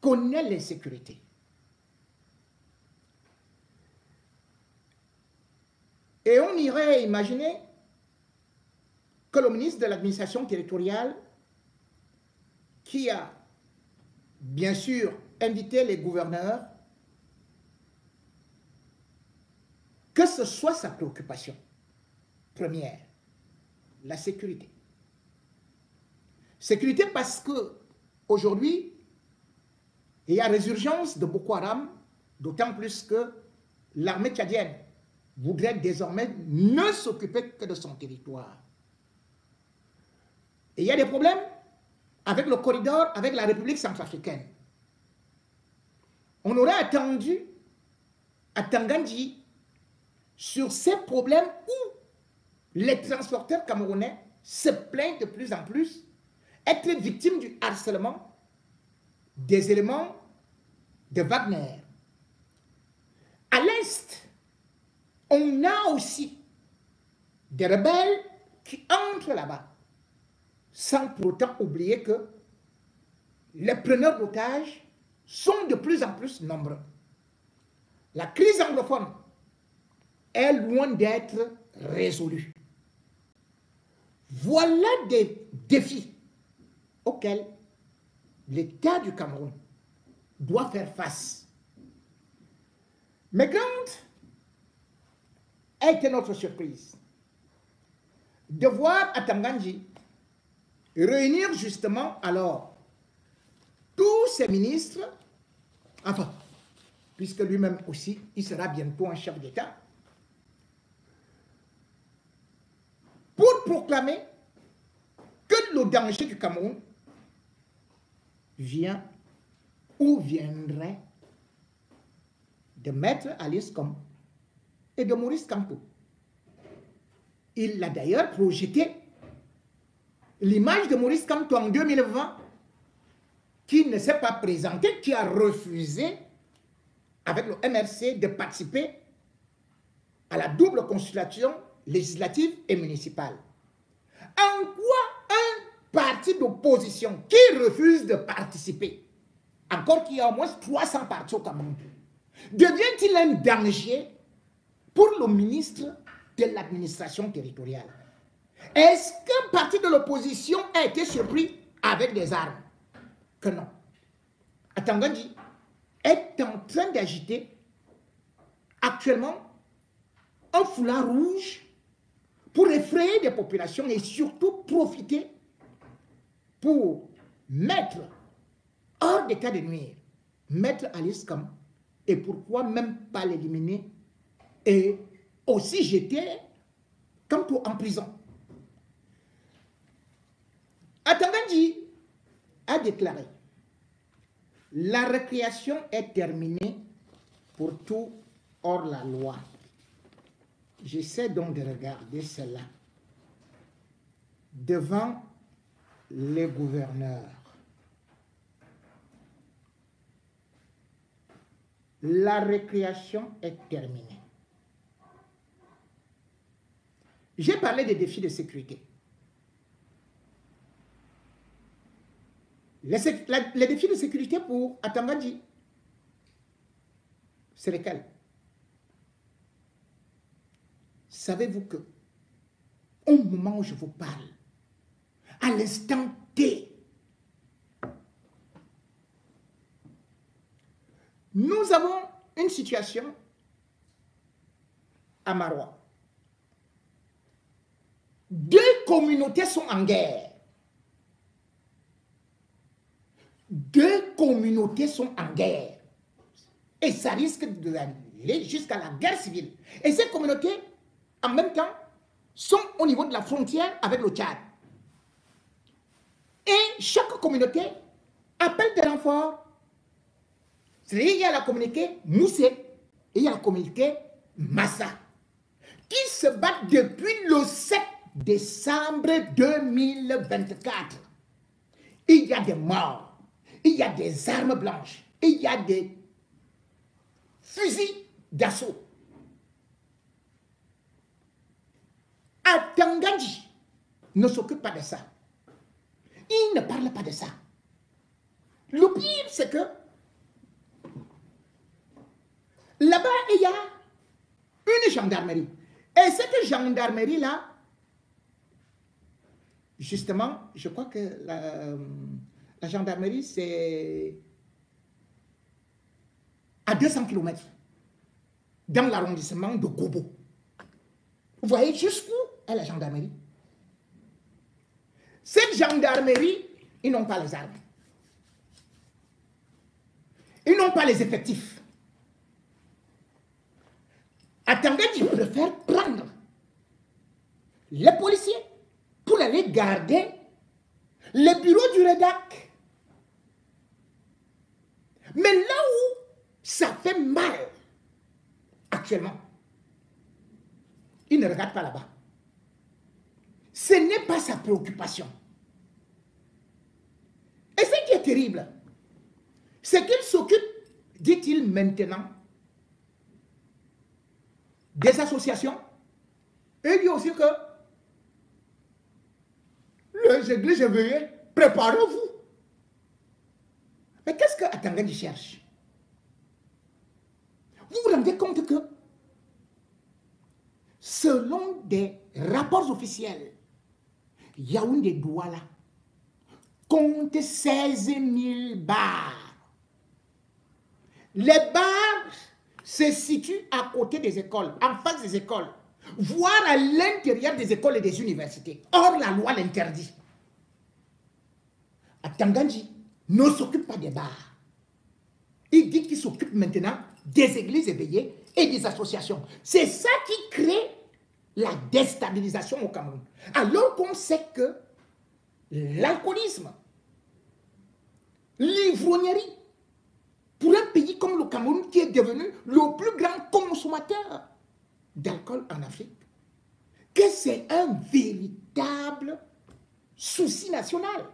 connaît l'insécurité. Et on irait imaginer que le ministre de l'administration territoriale, qui a bien sûr invité les gouverneurs, que ce soit sa préoccupation première, la sécurité. Sécurité parce que aujourd'hui, il y a résurgence de Boko Haram, d'autant plus que l'armée tchadienne voudrait désormais ne s'occuper que de son territoire. Et il y a des problèmes avec le corridor, avec la République centrafricaine. On aurait attendu à Tangandji sur ces problèmes où les transporteurs camerounais se plaignent de plus en plus être victimes du harcèlement des éléments de Wagner. À l'Est, on a aussi des rebelles qui entrent là-bas, sans pour autant oublier que les preneurs d'otages sont de plus en plus nombreux. La crise anglophone est loin d'être résolue. Voilà des défis auxquels l'État du Cameroun doit faire face. Mais grande a été notre surprise de voir à Tangandji réunir justement alors tous ces ministres, enfin, puisque lui-même aussi, il sera bientôt un chef d'État, pour proclamer que le danger du Cameroun vient ou viendrait de Maître Alice Kom et de Maurice Kamto. Il a d'ailleurs projeté l'image de Maurice Kamto en 2020 qui ne s'est pas présenté, qui a refusé avec le MRC de participer à la double consultation législative et municipale. En quoi un parti d'opposition qui refuse de participer, encore qu'il y a au moins 300 partis au Cameroun, devient-il un danger pour le ministre de l'administration territoriale? Est-ce qu'un parti de l'opposition a été surpris avec des armes? Que non. Tangandji est en train d'agiter actuellement un foulard rouge pour effrayer des populations et surtout profiter pour mettre hors d'état de nuire Maître Alice Kam, et pourquoi même pas l'éliminer et aussi jeter Kamto en prison. Tangandji a déclaré: la récréation est terminée pour tout hors la loi. J'essaie donc de regarder cela devant les gouverneurs. La récréation est terminée. J'ai parlé des défis de sécurité. Les défis de sécurité pour Tangandji, c'est lesquels? Savez-vous que, au moment où je vous parle, à l'instant T, nous avons une situation à Maroua. Deux communautés sont en guerre. Deux communautés sont en guerre. Et ça risque d'aller jusqu'à la guerre civile. Et ces communautés, en même temps, sont au niveau de la frontière avec le Tchad. Et chaque communauté appelle des renforts. C'est-à-dire qu'il y a la communauté Moussé et il y a la communauté Massa qui se battent depuis le 7 décembre 2024. Il y a des morts, il y a des armes blanches, il y a des fusils d'assaut. Tangandji ne s'occupe pas de ça. Il ne parle pas de ça. Le pire, c'est que Là-bas, il y a une gendarmerie. Et cette gendarmerie-là, justement, je crois que la gendarmerie, c'est à 200 km dans l'arrondissement de Gobo. Vous voyez jusqu'où est la gendarmerie? Cette gendarmerie, ils n'ont pas les armes. Ils n'ont pas les effectifs. Atangandji préfère prendre les policiers pour aller garder les bureaux du rédac. Mais là où ça fait mal actuellement, il ne regarde pas là-bas. Ce n'est pas sa préoccupation. Et ce qui est terrible, c'est qu'il s'occupe, dit-il maintenant, des associations. Et il dit aussi que les églises éveillées, préparez-vous. Mais qu'est-ce que Atangandji cherche? Vous vous rendez compte que, selon des rapports officiels, Yaoundé-Douala compte 16 000 bars. Les bars se situent à côté des écoles, en face des écoles, voire à l'intérieur des écoles et des universités. Or, la loi l'interdit. Atangandji ne s'occupe pas des bars. Il dit qu'il s'occupe maintenant des églises éveillées et des associations. C'est ça qui crée la déstabilisation au Cameroun. Alors qu'on sait que l'alcoolisme, l'ivrognerie, pour un pays comme le Cameroun qui est devenu le plus grand consommateur d'alcool en Afrique, que c'est un véritable souci national.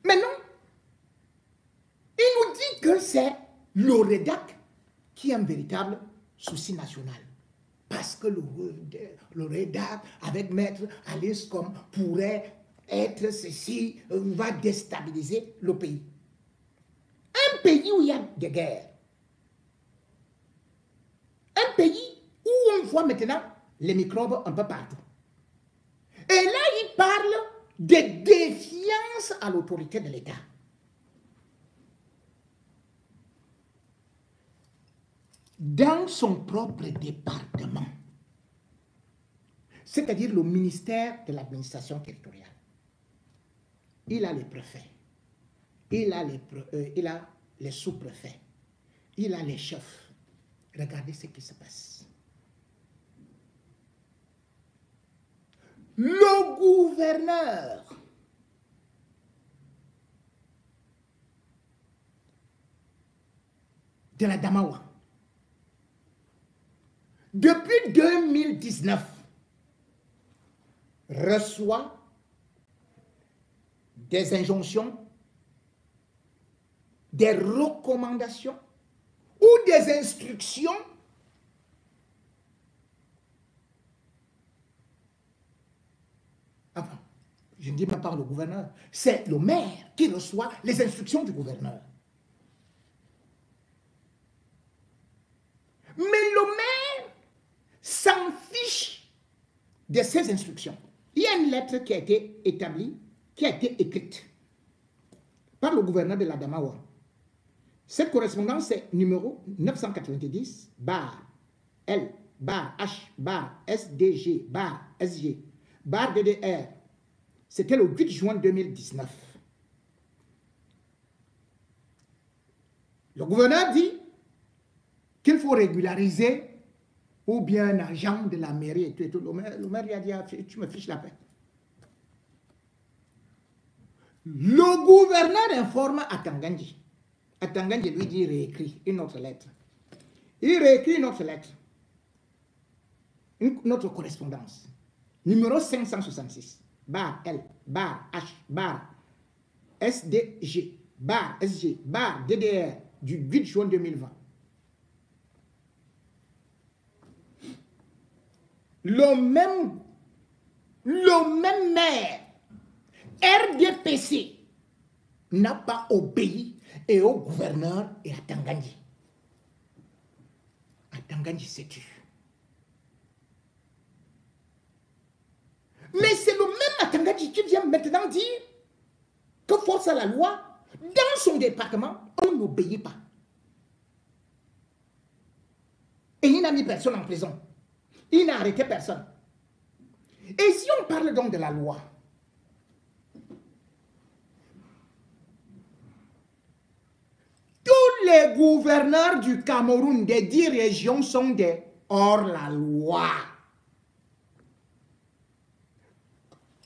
Mais non, il nous dit que c'est le rédac qui est un véritable souci national. Parce que le rédac, avec Maître Alice comme pourrait être ceci, va déstabiliser le pays. Un pays où il y a des guerres. Un pays où on voit maintenant les microbes un peu partout. Et là, il parle de défiance à l'autorité de l'État. Dans son propre département, c'est-à-dire le ministère de l'administration territoriale, il a les préfets, il a les sous-préfets, il a les chefs. Regardez ce qui se passe. Le gouverneur de la Damawa, depuis 2019, reçoit des injonctions, des recommandations ou des instructions enfin, je ne dis même pas le gouverneur, c'est le maire qui reçoit les instructions du gouverneur. Mais le maire s'en fiche de ces instructions. Il y a une lettre qui a été établie, qui a été écrite par le gouverneur de la Damawa. Cette correspondance est numéro 990 bar L bar H bar SDG bar SG bar DDR. C'était le 8 juin 2019. Le gouverneur dit qu'il faut régulariser ou bien un agent de la mairie et tout et tout. Le maire lui a dit, ah, tu me fiches la paix. Le gouverneur informe Atangandji. Atangandji lui dit, réécrit une autre lettre. Il réécrit une autre lettre. Une autre correspondance. Numéro 566. Bar L, bar H, bar SDG, bar SG, bar DDR du 8 juin 2020. Le même maire, RDPC, n'a pas obéi et au gouverneur et à Atangandji. Atangandji s'est tué. Mais c'est le même Atangandji qui vient maintenant dire que force à la loi, dans son département, on n'obéit pas. Et il n'a mis personne en prison. Il n'a arrêté personne. Et si on parle donc de la loi, tous les gouverneurs du Cameroun des 10 régions sont des hors-la-loi.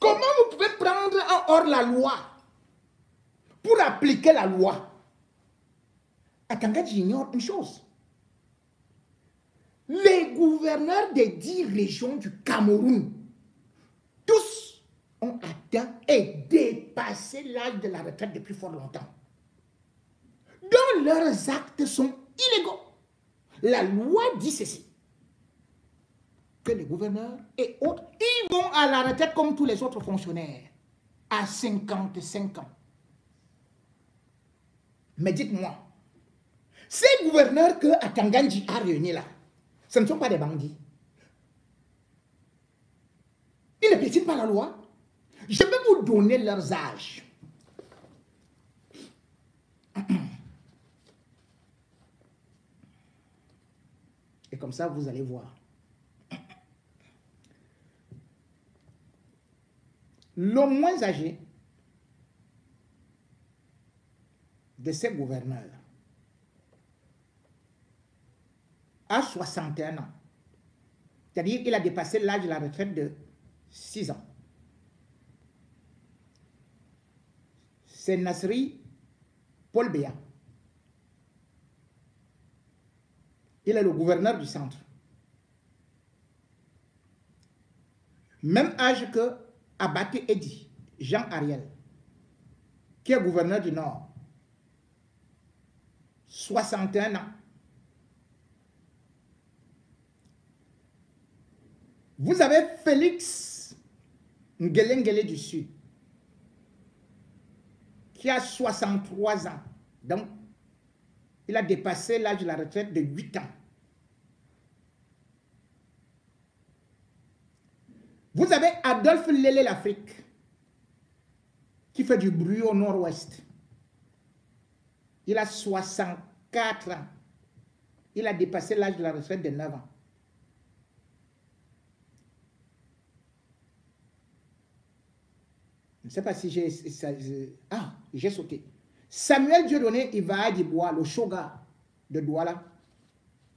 Comment vous pouvez prendre un hors-la-loi pour appliquer la loi? Atangandji ignore une chose. Les gouverneurs des 10 régions du Cameroun, tous ont atteint et dépassé l'âge de la retraite depuis fort longtemps. Donc leurs actes sont illégaux. La loi dit ceci, que les gouverneurs et autres, ils vont à la retraite comme tous les autres fonctionnaires, à 55 ans. Mais dites-moi, ces gouverneurs que Atangandji a réunis là, ce ne sont pas des bandits. Ils ne piétinent pas la loi. Je vais vous donner leurs âges. Et comme ça, vous allez voir. Le moins âgé de ces gouverneurs a 61 ans. C'est-à-dire qu'il a dépassé l'âge de la retraite de 6 ans. C'est Nasri Paul Béa. Il est le gouverneur du centre. Même âge que Abaté Edi, Jean Ariel, qui est gouverneur du Nord. 61 ans. Vous avez Félix Ngelengele du Sud, qui a 63 ans. Donc, il a dépassé l'âge de la retraite de 8 ans. Vous avez Adolphe Lélé l'Afrique, qui fait du bruit au nord-ouest. Il a 64 ans. Il a dépassé l'âge de la retraite de 9 ans. Je ne sais pas si j'ai... j'ai sauté. Samuel Dieudonné Iva Dibois, le shoga de Douala,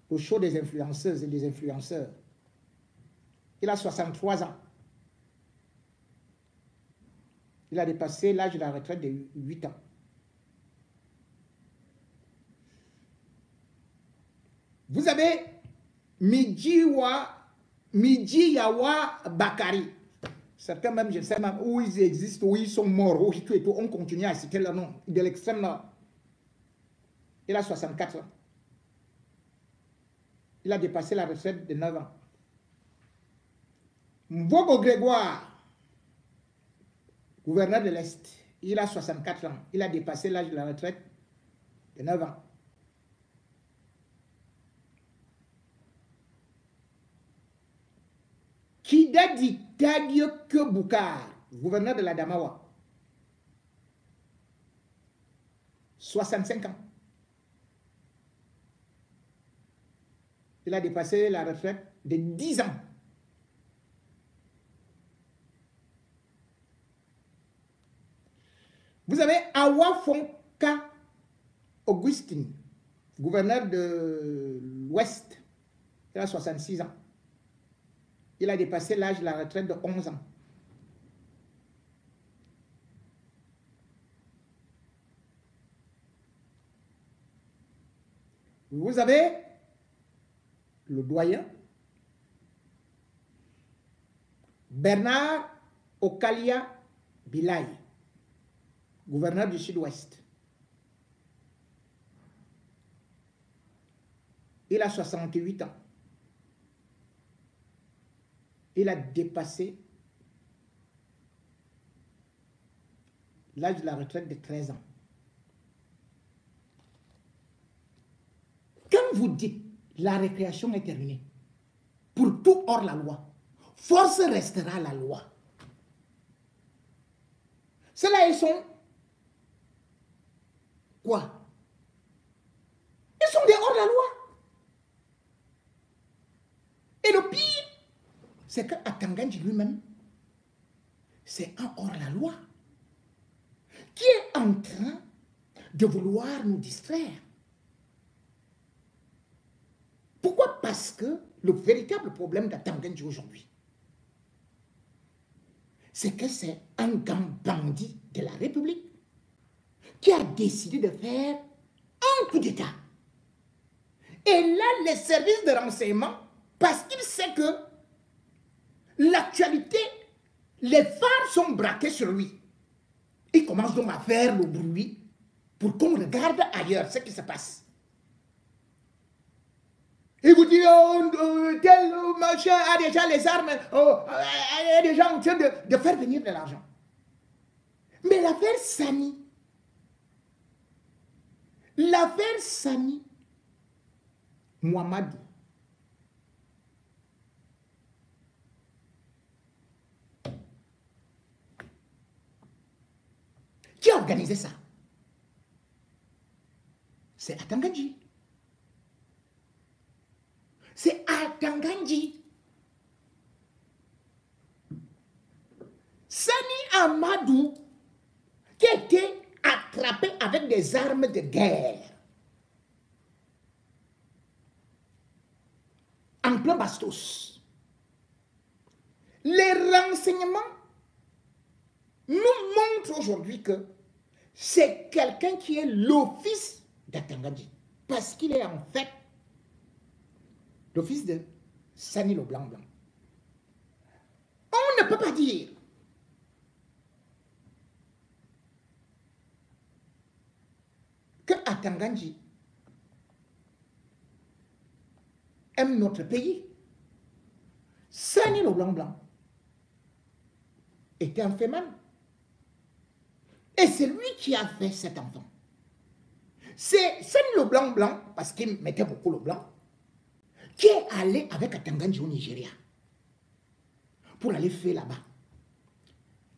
le show des influenceuses et des influenceurs. Il a 63 ans. Il a dépassé l'âge de la retraite de 8 ans. Vous avez Midjiyawa Bakari. Certains même, je ne sais même où ils existent, où ils sont morts, où tout et tout. On continue à citer leur nom. De l'extrême nord. Il a 64 ans. Il a dépassé la retraite de 9 ans. Mbogo Grégoire, gouverneur de l'Est, il a 64 ans. Il a dépassé l'âge de la retraite de 9 ans. Kidadi Tagioke Boukar, gouverneur de la Damawa, 65 ans. Il a dépassé la retraite de 10 ans. Vous avez Awa Fonka Augustine, gouverneur de l'Ouest, il a 66 ans. Il a dépassé l'âge de la retraite de 11 ans. Vous avez le doyen Bernard Okalia Bilay, gouverneur du Sud-Ouest. Il a 68 ans. Il a dépassé l'âge de la retraite de 13 ans. Quand vous dites la récréation est terminée. Pour tout hors la loi, force restera la loi. Ceux-là, ils sont quoi? Ils sont des hors la loi. Et le pire, c'est qu'à Tangandji lui-même, c'est un hors la loi qui est en train de vouloir nous distraire. Pourquoi? Parce que le véritable problème d'Atangandji aujourd'hui, c'est que c'est un grand bandit de la République qui a décidé de faire un coup d'État. Et là, les services de renseignement, parce qu'il sait que l'actualité, les phares sont braqués sur lui. Il commence donc à faire le bruit pour qu'on regarde ailleurs ce qui se passe. Il vous dit, tel machin a déjà les armes, est déjà en train de faire venir de l'argent. Mais l'affaire Sani, Mohamedou, qui a organisé ça? C'est Atangandji. C'est Atangandji. Sani Amadou, qui a été attrapé avec des armes de guerre en plein bastos. Les renseignements nous montrent aujourd'hui que c'est quelqu'un qui est l'office d'Atangandji, parce qu'il est en fait l'office de Sani le Blanc Blanc. On ne peut pas dire que Atangandji aime notre pays. Sani le Blanc Blanc était un féminin. Et c'est lui qui a fait cet enfant. C'est Sani le Blanc Blanc, parce qu'il mettait beaucoup le blanc, qui est allé avec Atangandji au Nigeria pour aller faire là-bas.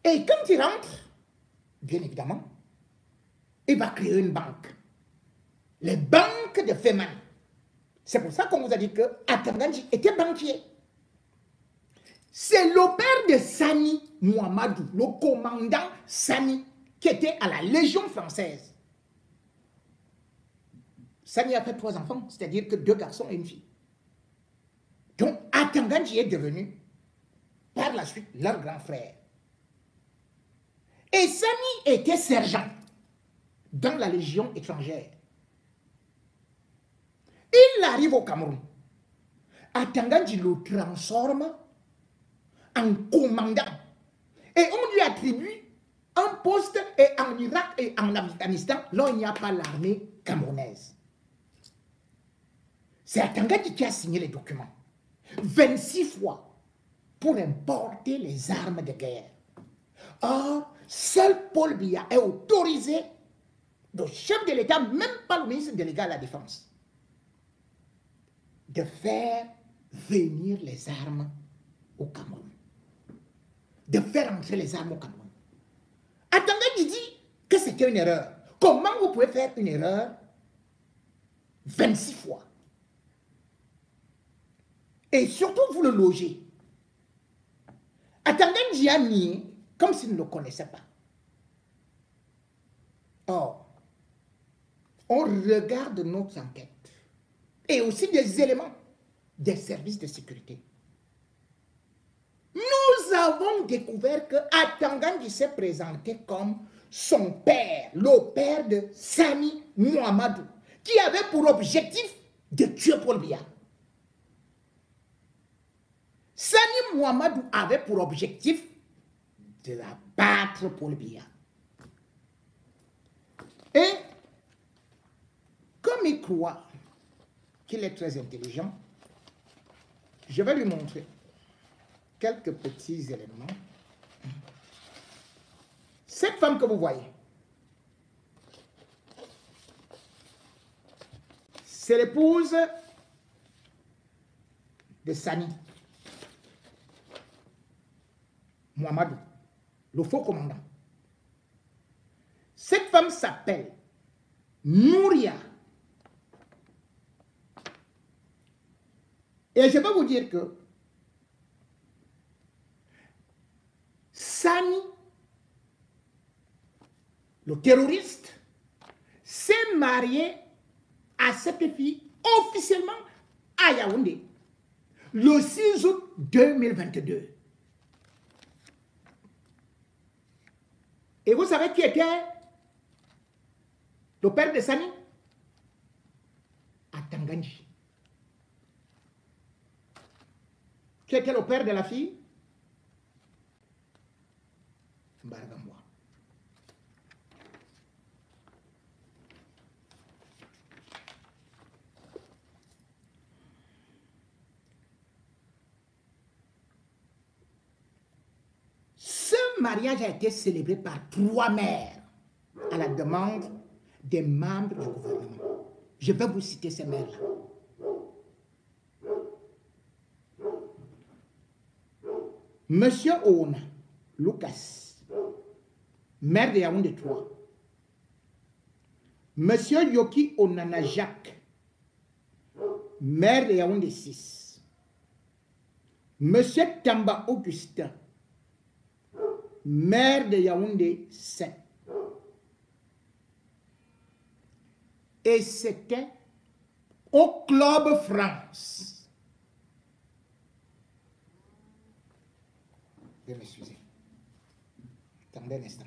Et quand il rentre, bien évidemment, il va créer une banque. Les banques de Feman. C'est pour ça qu'on vous a dit que Atangandji était banquier. C'est le père de Sani Mohamedou, le commandant Sani, qui était à la Légion française. Sani a fait 3 enfants, c'est-à-dire que 2 garçons et une fille. Donc, Atangandji est devenu, par la suite, leur grand frère. Et Sani était sergent dans la Légion étrangère. Il arrive au Cameroun. Atangandji le transforme en commandant. Et on lui attribue un poste et en Irak et en Afghanistan, là, il n'y a pas l'armée camerounaise. C'est Atangandji qui a signé les documents. 26 fois pour importer les armes de guerre. Or, seul Paul Biya est autorisé, le chef de l'État, même pas le ministre délégué à la Défense, de faire venir les armes au Cameroun. De faire entrer les armes au Cameroun. Atangandji dit que c'était une erreur. Comment vous pouvez faire une erreur 26 fois? Et surtout, vous le logez. Atangandji a nié comme s'il ne le connaissait pas. Or, on regarde notre enquête et aussi des éléments des services de sécurité. Nous avons découvert que Atangandji s'est présenté comme son père, le père de Sani Mohamedou, qui avait pour objectif de tuer Paul Biya. Sani Mohamedou avait pour objectif de abattre Paul Biya. Et comme il croit qu'il est très intelligent, je vais lui montrer quelques petits éléments. Cette femme que vous voyez, c'est l'épouse de Sani Mohamedou, le faux commandant. Cette femme s'appelle Nouria. Et je peux vous dire que Sani, le terroriste, s'est marié à cette fille officiellement à Yaoundé le 6 août 2022. Et vous savez qui était le père de Sani? À Tangandji. Qui était le père de la fille? Mbargamboa. Ce mariage a été célébré par 3 mères à la demande des membres du gouvernement. Je vais vous citer ces mères-là. Monsieur Ouna Lucas, maire de Yaoundé 3. Monsieur Yoki Onana Jacques, maire de Yaoundé 6. Monsieur Tamba Augustin, maire de Yaoundé 7. Et c'était au Club France. Je vais m'excuser. Attendez un instant.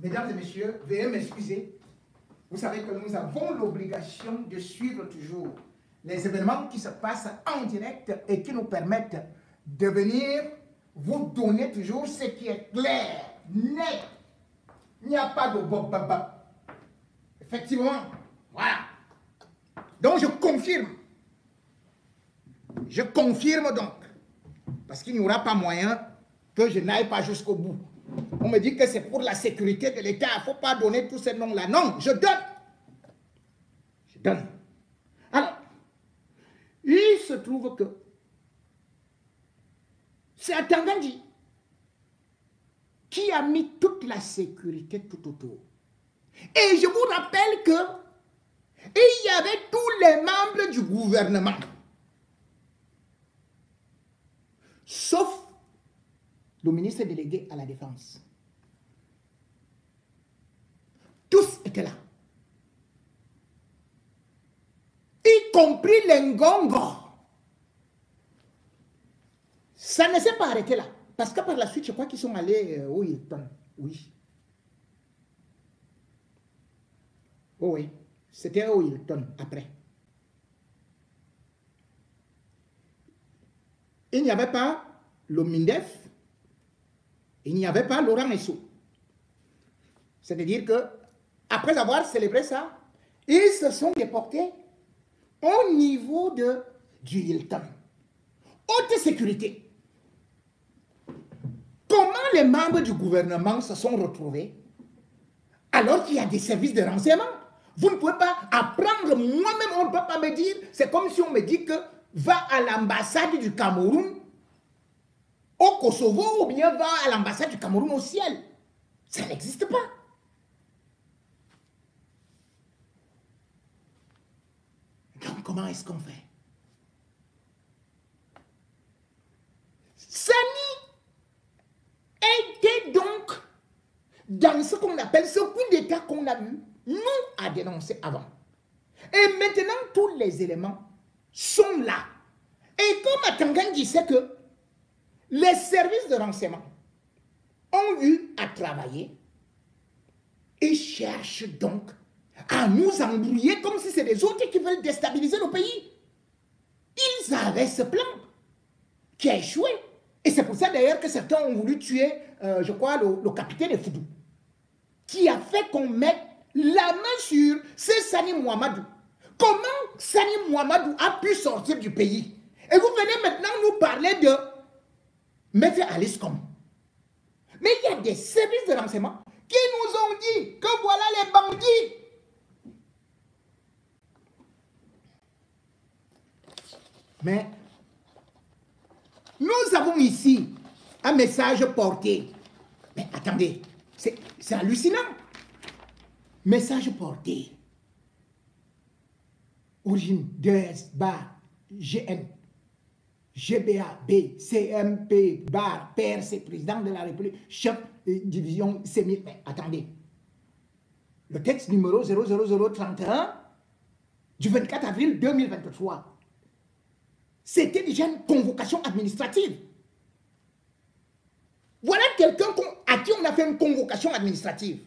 Mesdames et messieurs, veuillez m'excuser. Vous savez que nous avons l'obligation de suivre toujours les événements qui se passent en direct et qui nous permettent de venir vous donner toujours ce qui est clair, net. Il n'y a pas de bob baba. Effectivement, voilà. Donc je confirme. Je confirme donc. Parce qu'il n'y aura pas moyen que je n'aille pas jusqu'au bout. On me dit que c'est pour la sécurité de l'État. Il ne faut pas donner tous ces noms-là. Non, je donne. Je donne. Alors, il se trouve que c'est à Tangandji qui a mis toute la sécurité tout autour. Et je vous rappelle que il y avait tous les membres du gouvernement. Sauf le ministre délégué à la Défense. Tous étaient là. Y compris les Ngongo. Ça ne s'est pas arrêté là. Parce que par la suite, je crois qu'ils sont allés au Hilton. Oui. Oh oui. C'était au Hilton après. Il n'y avait pas le MINDEF. Il n'y avait pas Laurent Essou. C'est-à-dire que après avoir célébré ça, ils se sont déportés au niveau du Hilton, haute sécurité. Comment les membres du gouvernement se sont retrouvés alors qu'il y a des services de renseignement? Vous ne pouvez pas apprendre, moi-même on ne peut pas me dire, c'est comme si on me dit que va à l'ambassade du Cameroun au Kosovo ou bien va à l'ambassade du Cameroun au ciel. Ça n'existe pas. Donc comment est-ce qu'on fait? Sani était donc dans ce qu'on appelle ce coup d'État qu'on a eu, nous, à dénoncer avant. Et maintenant, tous les éléments sont là. Et comme Atangan disait que les services de renseignement ont eu à travailler et cherchent donc à nous embrouiller comme si c'est les autres qui veulent déstabiliser le pays. Ils avaient ce plan qui a échoué. Et c'est pour ça d'ailleurs que certains ont voulu tuer, je crois, le capitaine Foudou, qui a fait qu'on mette la main sur ce Sani Mouamadou. Comment Sani Mouamadou a pu sortir du pays? Et vous venez maintenant nous parler de Maître Alice Com. Mais il y a des services de renseignement qui nous ont dit que voilà les bandits. Mais nous avons ici un message porté. Mais attendez, c'est hallucinant. Message porté. Origine DS bar GN GBA B CMP bar PRC, président de la République, chef division CEMI. Mais attendez. Le texte numéro 00031 du 24 avril 2023. C'était déjà une convocation administrative. Voilà quelqu'un à qui on a fait une convocation administrative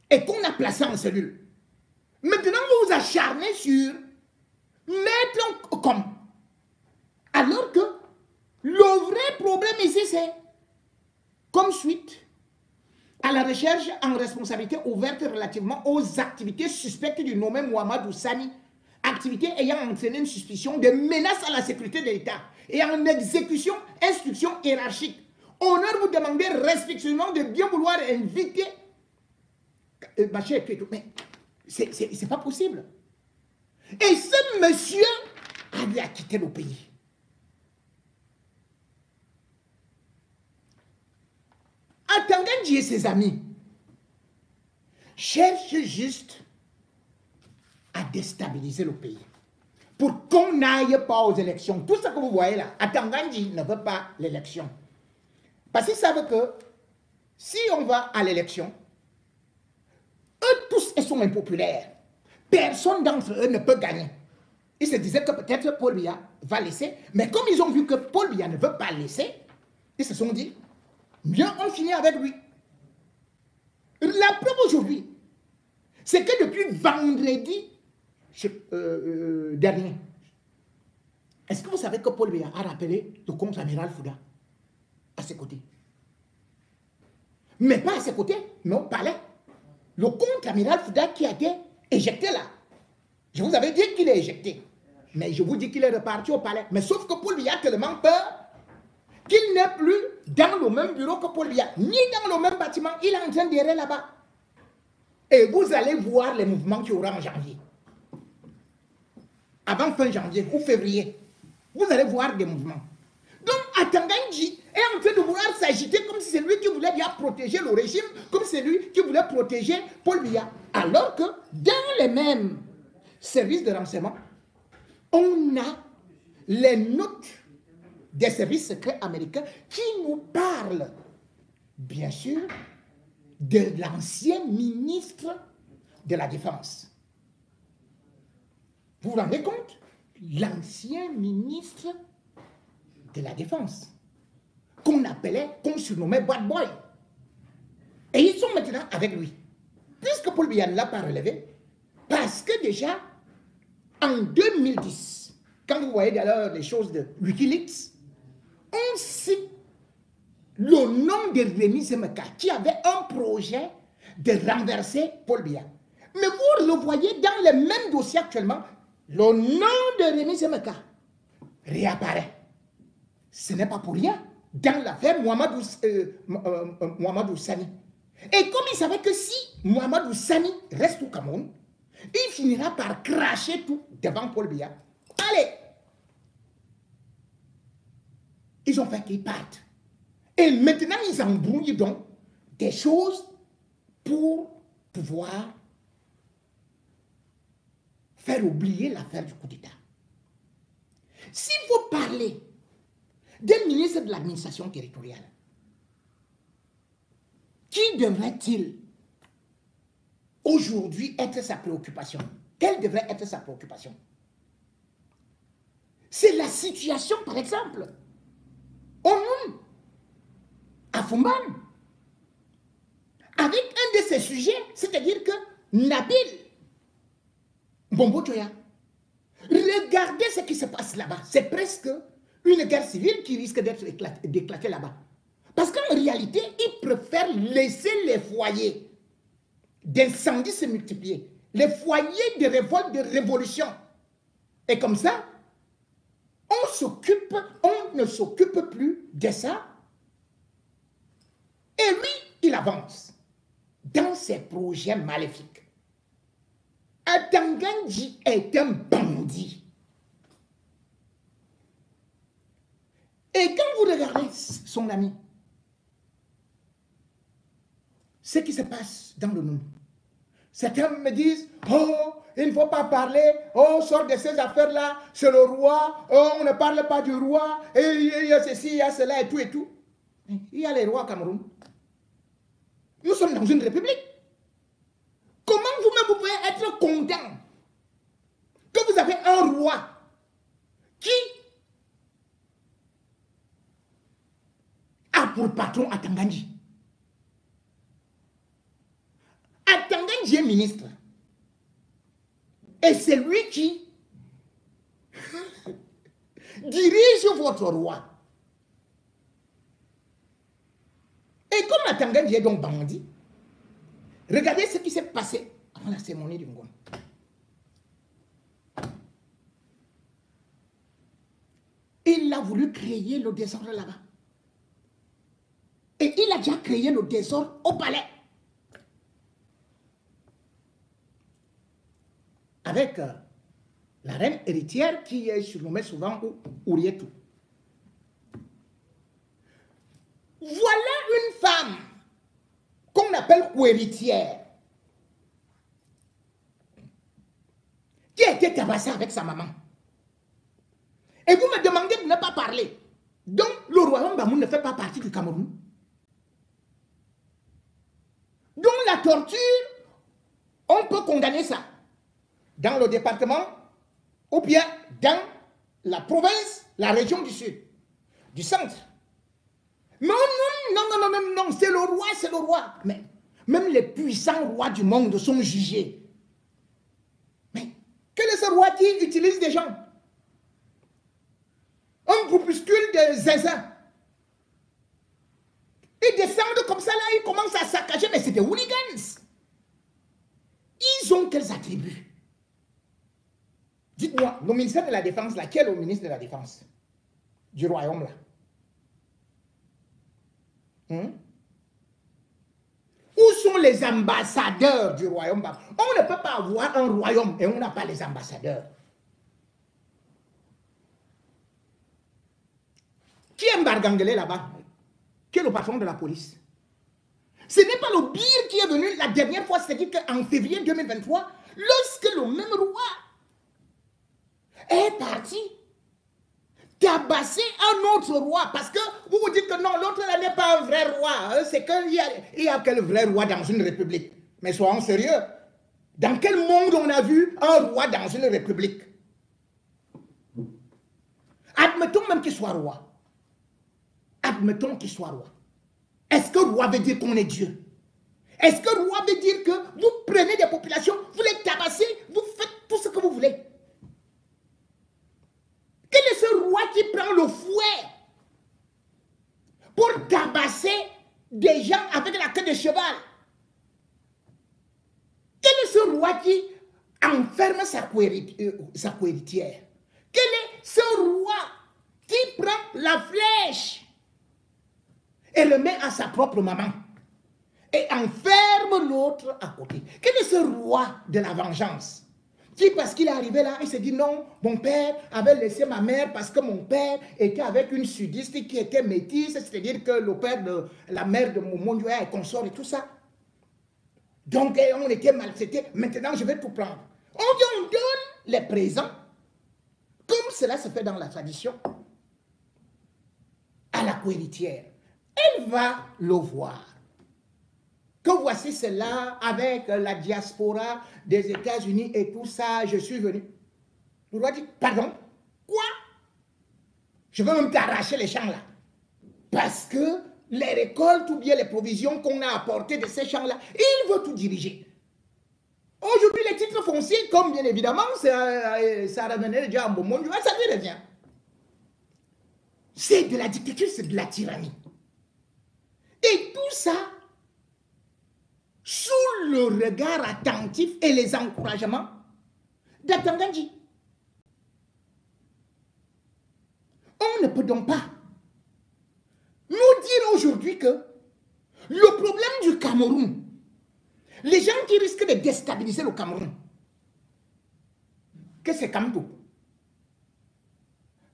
et qu'on a placé en cellule. Maintenant, vous vous acharnez sur mettre comme. Alors que le vrai problème ici, c'est comme suite à la recherche en responsabilité ouverte relativement aux activités suspectes du nommé Mohamed Oussani, activité ayant entraîné une suspicion de menace à la sécurité de l'État et en exécution, instruction hiérarchique. Honneur vous demander respectueusement de bien vouloir inviter Bachir et tout. Mais c'est pas possible. Et ce monsieur avait à quitter le pays. Atanganji et ses amis cherchent juste à déstabiliser le pays pour qu'on n'aille pas aux élections. Tout ce que vous voyez là, Atanganji ne veut pas l'élection. Parce qu'ils savent que si on va à l'élection, eux tous ils sont impopulaires. Personne d'entre eux ne peut gagner. Ils se disaient que peut-être Paul Biya va laisser, mais comme ils ont vu que Paul Biya ne veut pas laisser, ils se sont dit, bien on finit avec lui. La preuve aujourd'hui, c'est que depuis vendredi dernier, est-ce que vous savez que Paul Biya a rappelé le contre-amiral Fouda à ses côtés? Mais pas à ses côtés, mais au palais. Le contre-amiral Fouda qui a été éjecté là. Je vous avais dit qu'il est éjecté. Mais je vous dis qu'il est reparti au palais. Mais sauf que Paul Biya a tellement peur qu'il n'est plus dans le même bureau que Paul Biya, ni dans le même bâtiment. Il est en train d'errer là-bas. Et vous allez voir les mouvements qu'il y aura en janvier. Avant fin janvier ou février. Vous allez voir des mouvements. Donc Atanganji est en train de vouloir s'agiter comme si c'est lui qui voulait bien protéger le régime, comme c'est lui qui voulait protéger Paul Biya. Alors que dans les mêmes services de renseignement, on a les notes des services secrets américains qui nous parlent, bien sûr, de l'ancien ministre de la Défense. Vous vous rendez compte? L'ancien ministre de la Défense, qu'on appelait, qu'on surnommait Bad Boy. Et ils sont maintenant avec lui. Puisque Paul Biya ne l'a pas relevé, parce que déjà, en 2010, quand vous voyez d'ailleurs les choses de Wikileaks, on cite le nom de Rémi Zemeka, qui avait un projet de renverser Paul Biya. Mais vous le voyez dans les mêmes dossiers actuellement, le nom de Rémi Semeka réapparaît. Ce n'est pas pour rien dans l'affaire Mohamedou Sani. Et comme il savait que si Mohamedou Sani reste au Cameroun, il finira par cracher tout devant Paul Biya. Allez! Ils ont fait qu'ils partent. Et maintenant, ils embrouillent donc des choses pour pouvoir faire oublier l'affaire du coup d'État. Si vous parlez d'un ministre de l'administration territoriale, qui devrait-il aujourd'hui être sa préoccupation? Quelle devrait être sa préoccupation? C'est la situation, par exemple, au Noun, à Fumban, avec un de ces sujets, c'est-à-dire que Nabil Bombo Joya, regardez ce qui se passe là-bas. C'est presque une guerre civile qui risque d'éclater là-bas. Parce qu'en réalité, ils préfèrent laisser les foyers d'incendie se multiplier, les foyers de révolte, de révolution. Et comme ça, on ne s'occupe plus de ça. Et lui, il avance dans ses projets maléfiques. Atangandji est un bandit. Et quand vous regardez son ami, ce qui se passe dans le monde, certains me disent, oh, il ne faut pas parler, oh, sort de ces affaires-là, c'est le roi, oh, on ne parle pas du roi, et il y a ceci, il y a cela, et tout, et tout. Il y a les rois au Cameroun. Nous sommes dans une république. Comment vous-même vous pouvez être content que vous avez un roi qui a pour patron Atangandji? Atangandji est ministre. Et c'est lui qui dirige votre roi. Et comme Atangandji est donc bandit, regardez ce qui s'est passé avant la cérémonie du Ngom. Il a voulu créer le désordre là-bas. Et il a déjà créé le désordre au palais. Avec la reine héritière qui est surnommée souvent Ourietou. Voilà une femme qu'on appelle héritière, qui a été tabassée avec sa maman. Et vous me demandez de ne pas parler. Donc le royaume Bamou ne fait pas partie du Cameroun. Donc la torture, on peut condamner ça dans le département ou bien dans la province, la région du sud, du centre. Non, c'est le roi, c'est le roi. Mais même les puissants rois du monde sont jugés. Mais quel est ce roi qui utilise des gens? Un groupuscule de zinzins. Ils descendent comme ça, là, ils commencent à saccager, mais c'est des hooligans. Ils ont quels attributs? Dites-moi, le ministère de la Défense, là, qui est le ministre de la Défense du royaume, là? Où sont les ambassadeurs du royaume? On ne peut pas avoir un royaume et on n'a pas les ambassadeurs. Qui est Mbargangele là-bas? Qui est le patron de la police? Ce n'est pas le Bir qui est venu la dernière fois, c'est-à-dire qu'en février 2023, lorsque le même roi est parti tabasser un autre roi, parce que vous vous dites que non, l'autre là n'est pas un vrai roi, c'est qu'il y a quel vrai roi dans une république? Mais soyons sérieux, dans quel monde on a vu un roi dans une république? Admettons même qu'il soit roi. Admettons qu'il soit roi. Est-ce que roi veut dire qu'on est Dieu? Est-ce que roi veut dire que vous prenez des populations, vous les tabassez, vous faites tout ce que vous voulez? Quel est ce roi qui prend le fouet pour tabasser des gens avec la queue de cheval? Quel est ce roi qui enferme sa cohéritière. Quel est ce roi qui prend la flèche et le met à sa propre maman et enferme l'autre à côté? Quel est ce roi de la vengeance qui, parce qu'il est arrivé là, il s'est dit non, mon père avait laissé ma mère parce que mon père était avec une sudiste qui était métisse, c'est-à-dire que le père de la mère de mon Dieu est consort et tout ça. Donc on était maltraités, maintenant je vais tout prendre. On donne les présents, comme cela se fait dans la tradition, à la cohéritière. Elle va le voir. Que voici cela avec la diaspora des États-Unis et tout ça, je suis venu. Le roi dit, pardon, quoi? Je veux même t'arracher les champs là. Parce que les récoltes ou bien les provisions qu'on a apportées de ces champs là, il veut tout diriger. Aujourd'hui, les titres fonciers, comme bien évidemment, ça revenait déjà en bon monde, ça lui revient. C'est de la dictature, c'est de la tyrannie. Et tout ça, sous le regard attentif et les encouragements d'Atanga Ndji. On ne peut donc pas nous dire aujourd'hui que le problème du Cameroun, les gens qui risquent de déstabiliser le Cameroun, que c'est Kamto,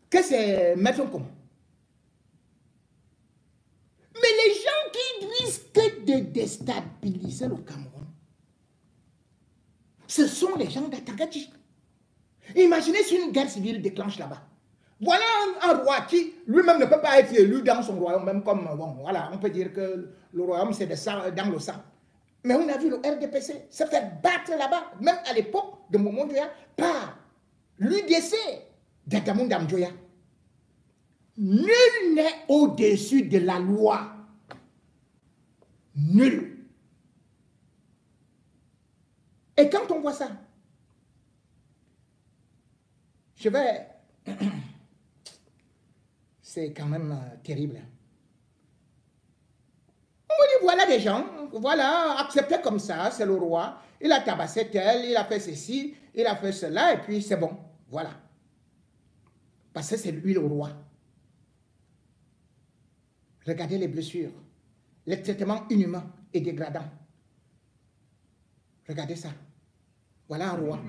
que c'est Maître Nkom. Mais les gens qui risquent de déstabiliser le Cameroun, ce sont les gens d'Atanga Ndji. Imaginez si une guerre civile déclenche là-bas. Voilà un roi qui lui-même ne peut pas être élu dans son royaume, même comme, bon, voilà, on peut dire que le royaume c'est dans le sang. Mais on a vu le RDPC se faire battre là-bas, même à l'époque de Momo Ndoya, par l'UDC d'Adamou Ndamjoya. Nul n'est au-dessus de la loi. Nul. Et quand on voit ça, je vais... C'est quand même terrible. On dit, voilà des gens, voilà, acceptés comme ça, c'est le roi, il a tabassé tel, il a fait ceci, il a fait cela, et puis c'est bon, voilà. Parce que c'est lui le roi. Regardez les blessures, les traitements inhumains et dégradants. Regardez ça. Voilà un roi.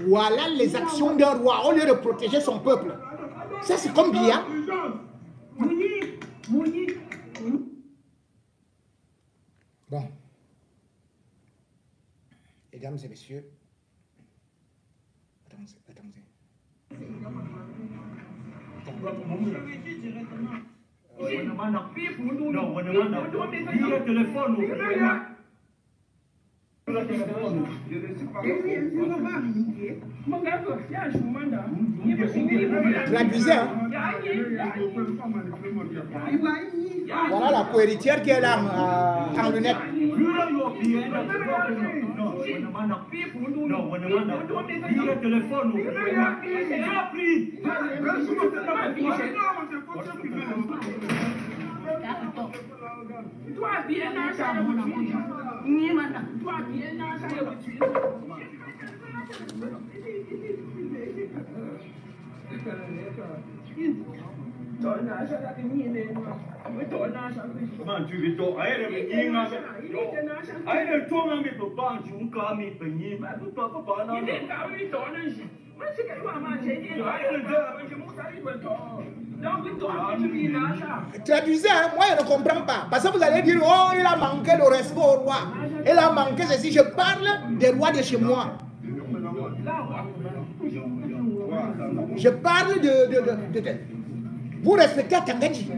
Voilà les actions d'un roi au lieu de protéger son peuple. Ça c'est comme bien. Bon. Mesdames et messieurs, attendez. Traduisez, hein? Voilà la cohéritière qui est là en lunettes. Traduisez, hein? Moi je ne comprends pas. Parce que vous allez dire, oh, il a manqué le respect au roi. Il a manqué ceci. Je parle des rois de chez moi. Je parle de... Vous respectez Atanga Ndji.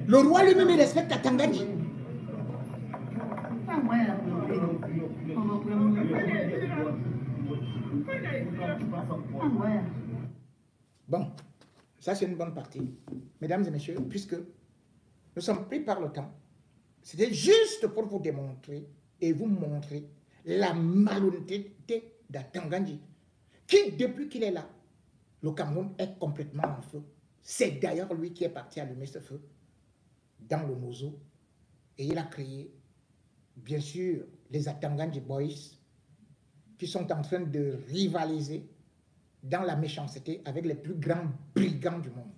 Le roi lui-même il respecte Atanga Ndji. Bon, ça c'est une bonne partie. Mesdames et messieurs, puisque Nous sommes pris par le temps. C'était juste pour vous démontrer et vous montrer la malhonnêteté d'Atangandji, qui, depuis qu'il est là, le Cameroun est complètement en feu. C'est d'ailleurs lui qui est parti allumer ce feu dans le Mozo. Et il a créé, bien sûr, les Atangandji Boys, qui sont en train de rivaliser dans la méchanceté avec les plus grands brigands du monde.